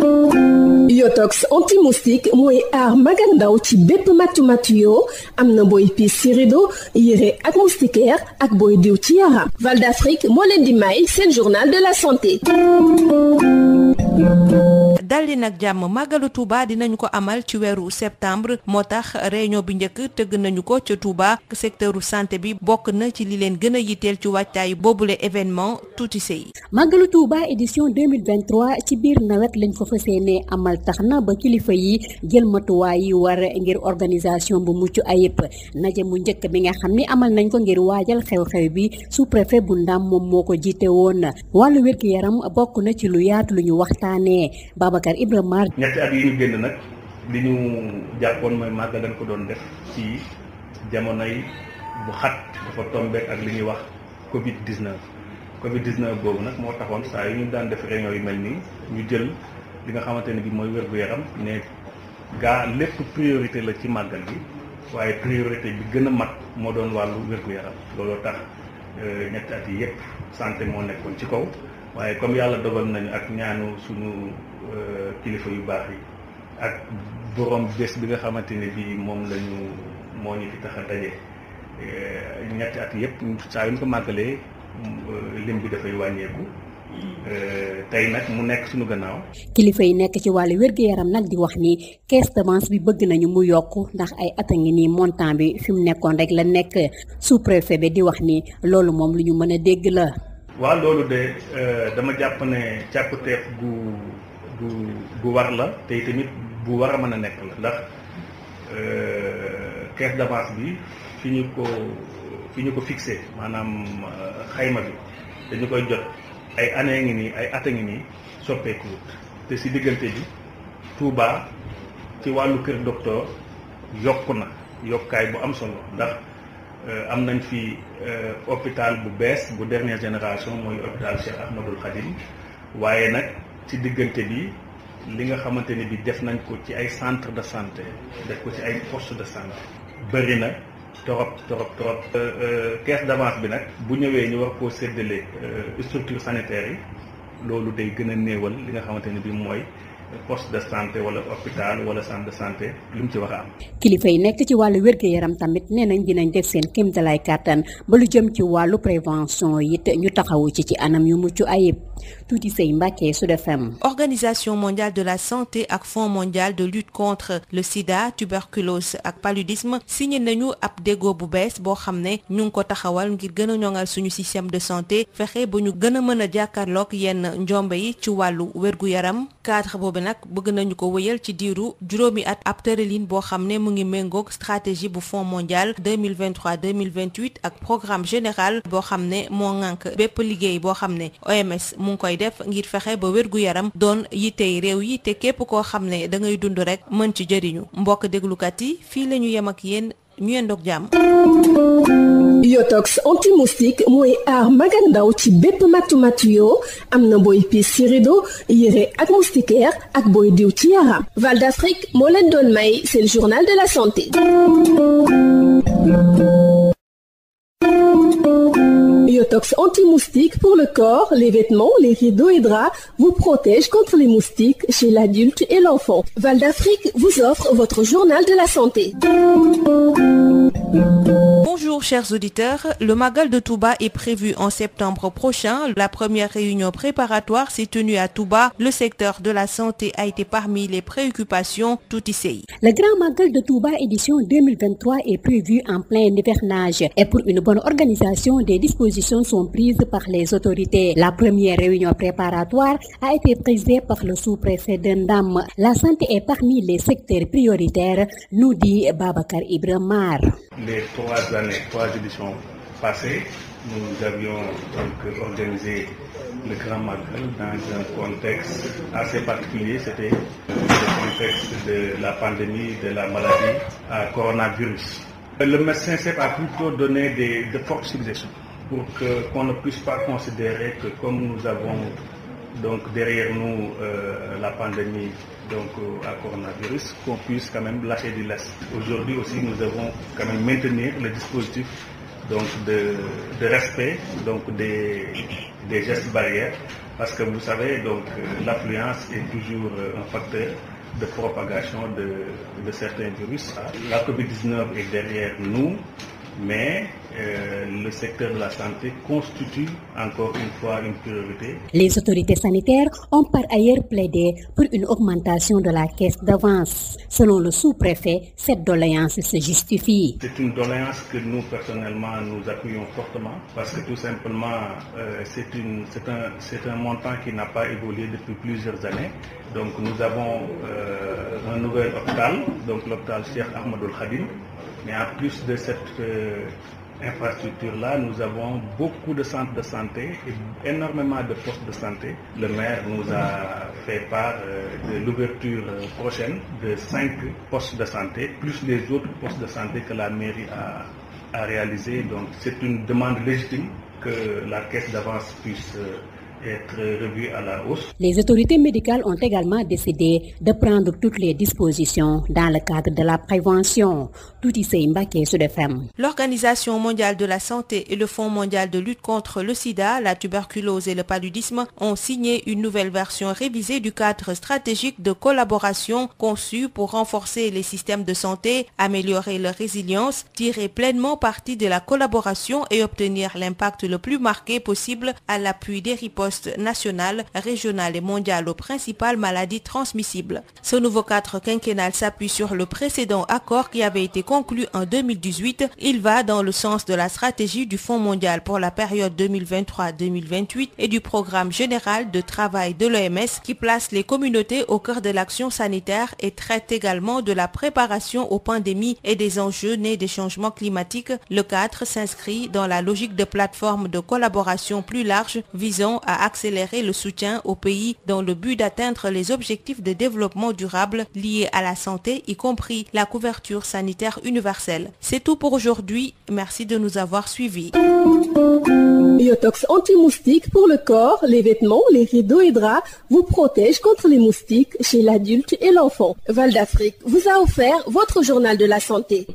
Yotox anti-moustique mooy aar mag ak ndaw ci bépp matu yoo am na booy piis ci rido yére ak moustiquaire ak booy diw ci yaram. Val d'Afrique moo leen di may seen journal de la santé. daldi nag jàmm màggalu Touba dinañu ko amal ci weeru septembre moo tax réunion bi njëkk tëgg nañu ko ca Touba secteuru santé bi bokk na ci li leen gën a yitteel ci wàccaayu boobule événement tuuti sey. màggalu Touba édition 2023 ci biir nawet lañ ko fas yéenee amal tax na ba kilifa yi jël matuwaay yi war ngir organisation bu mucc ayib ndaje mu njëkk bi nga xam ni amal nañ ko ngir waajal xew-xew bi sous-préfet bu Ndam moom moo ko jiite woon wàllu wér-gu-yaram bokk na ci lu yaatu lu ñu waxtaanee Babacar Ibrahima. ñetti at yi ñu génn nag li ñu jàppoon mooy màggal dañ ko doon def ci jamonoy bu xat dafa tombé ak li ñuy wax Covid-19 boobu nag moo taxoon saa yu ñu daan def réunion yu mel nii ñu jël li nga xamante ne bi mooy wér-gu-yaram ne gaa lépp priorité la ci màggal gi waaye priorité bi gën a mat moo doon wàllu wér-gu-yaram looloo tax ñetti at yi yëpp santé moo nekkoon ci kaw waaye comme yàlla dogal nañu ak ñaanu suñu kilifa yu baax yi ak borom bés bi nga xamante ne bi moom lañu moo ñu fi tax a daje ñetti at yëpp saa yu ñu ko màggalee lim bi dafay wàññeeku tey nag mu nekk suñu gannaaw. kilifa yi nekk ci wàllu wér-gu-yaram nag di wax ni caisse d'avance bi bëgg nañu mu yokk ndax ay at a ngi nii montant bi fi mu nekkoon rek la nekk sous-préfet bi di wax ni loolu moom lu ñu mën a dégg la. waaw loolu de dama jàpp ne càkkuteef gu war la te tamit bu war a mën a nekk la ndax caisse d'avance bi fi ñu ko fixé maanaam xayma bi dañu koy jot ay année ngi nii ay at a ngi nii soppeekuwut te si diggante bi Touba ci wàllu kër docteur yokku na yokkaay bu am solo ndax am nañ fi hôpital bu bees bu dernière génération mooy hôpital Cheikh Ahmadoul Khadim waaye nag ci diggante bi li nga xamante ne bi def nañ ko ci ay centre de santé def ko ci ay poste de santé bëri na trop caisse d'avance bi nag bu ñëwee ñu war koo séddale structure sanitaire yi loolu day gën a néewal li nga xamante ne bi mooy poste de santé wala hôpital wala centre de santé lu mu ci war a am. kilifa yi nekk ci wàllu wér-gu-yaram tamit nee nañ dinañ def seen kéemtalaay kàttan ba lu jëm ci wàllu prévention it ñu taxawu ci anam yu mucc ayib tuuti say Mbàkke Sud FM. Organisation mondiale de la santé ak Fonds mondial de lutte contre le sida tuberculose ak paludisme signé nañu ab déggoo bu bees boo xam ne ñu ngi ko taxawal ngir gën a ñoŋal suñu système de santé fexe ba ñu gën a mën a jàkkaarloog yenn njombe yi ci wàllu wér-gu-yaram cadre boobu nag bëgg nañu ko wëyal ci diiru juróomi at ab tëralin boo xam ne mu ngi méngoog stratégie bu Fonds mondial 2023-2028 ak programme général boo xam ne moo ŋànk bépp liggéey boo xam ne OMS mu ngi koy def ngir fexe ba wér-gu-yaram doon yitey réew yi te képp koo xam ne da ngay dund rek mën ci jëriñu mbokk déglukat yi fii la ñu yem ak yéen ñu yendoog jàmm. Yotox anti-moustique mooy aar mag ak ndaw ci bépp matu yoo am na booy piis ci rido yére ak moustiquaire ak booy diw ci yaram. Val d'Afrique moo leen doon may seen journal de la santé. Yotox anti-moustique pour le corps, les vêtements, les rideaux et draps vous protège contre les moustiques chez l'adulte et l'enfant. Val d'Afrique vous offre votre journal de la santé. Bonjour chers auditeurs, le Magal de Touba est prévu en septembre prochain. La première réunion préparatoire s'est tenue à Touba. Le secteur de la santé a été parmi les préoccupations toutisseï. Le Grand Magal de Touba édition 2023 est prévu en plein hivernage et pour une bonne organisation, des dispositions sont prises par les autorités. La première réunion préparatoire a été présidée par le sous-préfet de Ndam. La santé est parmi les secteurs prioritaires, nous dit Babacar Ibrahima. Les trois éditions passées, nous avions donc organisé le Grand Magal dans un contexte assez particulier. C'était le contexte de la pandémie de la maladie à coronavirus. Le médecin CEP a plutôt donné de fortes suggestions pour qu'on ne puisse pas considérer que comme nous avons donc derrière nous la pandémie donc à coronavirus, qu'on puisse quand même lâcher du lest. Aujourd'hui aussi, nous devons quand même maintenir le dispositif donc de respect donc des gestes barrières Parce que vous savez, donc, l'affluence est toujours un facteur de propagation de certains virus. La COVID-19 est derrière nous, mais le secteur de la santé constitue encore une fois une priorité. Les autorités sanitaires ont par ailleurs plaidé pour une augmentation de la caisse d'avance. Selon le sous-préfet, cette doléance se justifie. C'est une doléance que nous, personnellement, nous appuyons fortement parce que tout simplement, c'est un montant qui n'a pas évolué depuis plusieurs années. Donc nous avons un nouvel hôpital, donc l'hôpital Cheikh Ahmadoul Khadim. Mais en plus de cette infrastructure-là, nous avons beaucoup de centres de santé et énormément de postes de santé. Le maire nous a fait part de l'ouverture prochaine de 5 postes de santé, plus les autres postes de santé que la mairie a réalisés. Donc c'est une demande légitime que la caisse d'avance puisse être revue à la hausse. Les autorités médicales ont également décidé de prendre toutes les dispositions dans le cadre de la prévention. L'Organisation mondiale de la santé et le Fonds mondial de lutte contre le sida, la tuberculose et le paludisme ont signé une nouvelle version révisée du cadre stratégique de collaboration conçu pour renforcer les systèmes de santé, améliorer leur résilience, tirer pleinement parti de la collaboration et obtenir l'impact le plus marqué possible à l'appui des ripostes nationales, régionales et mondiales aux principales maladies transmissibles. Ce nouveau cadre quinquennal s'appuie sur le précédent accord qui avait été conclu en 2018. Il va dans le sens de la stratégie du Fonds mondial pour la période 2023-2028 et du programme général de travail de l'OMS qui place les communautés au cœur de l'action sanitaire et traite également de la préparation aux pandémies et des enjeux nés des changements climatiques. Le cadre s'inscrit dans la logique de plateforme de collaboration plus large visant à accélérer le soutien aux pays dans le but d'atteindre les objectifs de développement durable liés à la santé, y compris la couverture sanitaire universelle. C'est tout pour aujourd'hui. Merci de nous avoir suivis. Biotox anti-moustique pour le corps, les vêtements, les rideaux et draps vous protège contre les moustiques chez l'adulte et l'enfant. Val d'Afrique vous a offert votre journal de la santé.